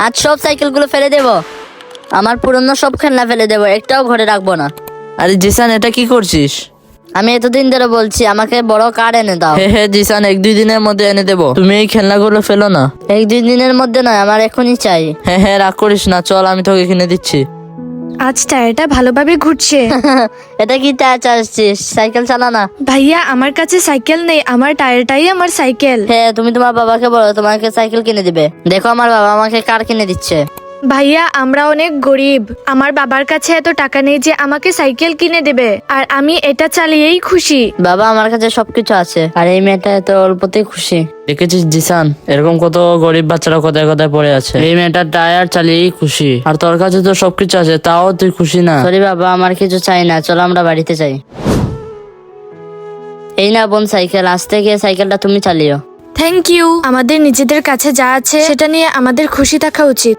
আজ সব সাইকেলগুলো ফেলে দেব, আমার পুরনো সব খেলনা ফেলে দেব, একটাও ঘরে রাখবো না। আরে জিসান, এটা কি করছিস? আমি এতদিন ধরে বলছি আমাকে বড় কার এনে দাও। হ্যাঁ জিসান, 1-2 দিনের মধ্যে এনে দেবো। তুমি এই খেলনাগুলো ফেলো না। 1-2 দিনের মধ্যে নয়, আমার এখনই চাই। হ্যাঁ রাগ করিস না, চল আমি তোকে কিনে দিচ্ছি। আজ টায়ারটা ভালোভাবে ঘুরছে। এটা কি টায়ার চালাচ্ছিস? সাইকেল চালা না। ভাইয়া আমার কাছে সাইকেল নেই, আমার টায়ারটাই আমার সাইকেল। হ্যাঁ, তুমি তোমার বাবাকে বলো তোমাকে সাইকেল কিনে দিবে। দেখো আমার বাবা আমাকে কার কিনে দিচ্ছে। ভাইয়া আমরা অনেক গরিব, আমার বাবার কাছে এত টাকা নেই যে আমাকে সাইকেল কিনে দেবে, আর আমি এটা চালিয়েই খুশি। বাবা আমার কাছে সবকিছু আছে, আর এই মেয়েটা এত অল্পতেই খুশি। দেখেছিস জিসান, এরকম কত গরিব বাচ্চারা কোথায় কোথায় পড়ে আছে। এই মেয়েটা টায়ার চালিয়েই খুশি, আর তোর কাছে তো সবকিছু আছে, তাও তুই খুশি না। সরি বাবা, আমার কিছু চাই না, চলো আমরা বাড়িতে যাই। এই না বোন সাইকেল, আসতে গিয়ে সাইকেলটা তুমি চালিও। Thank you. আমাদের নিজেদের কাছে যা আছে সেটা নিয়ে আমাদের খুশি থাকা উচিত।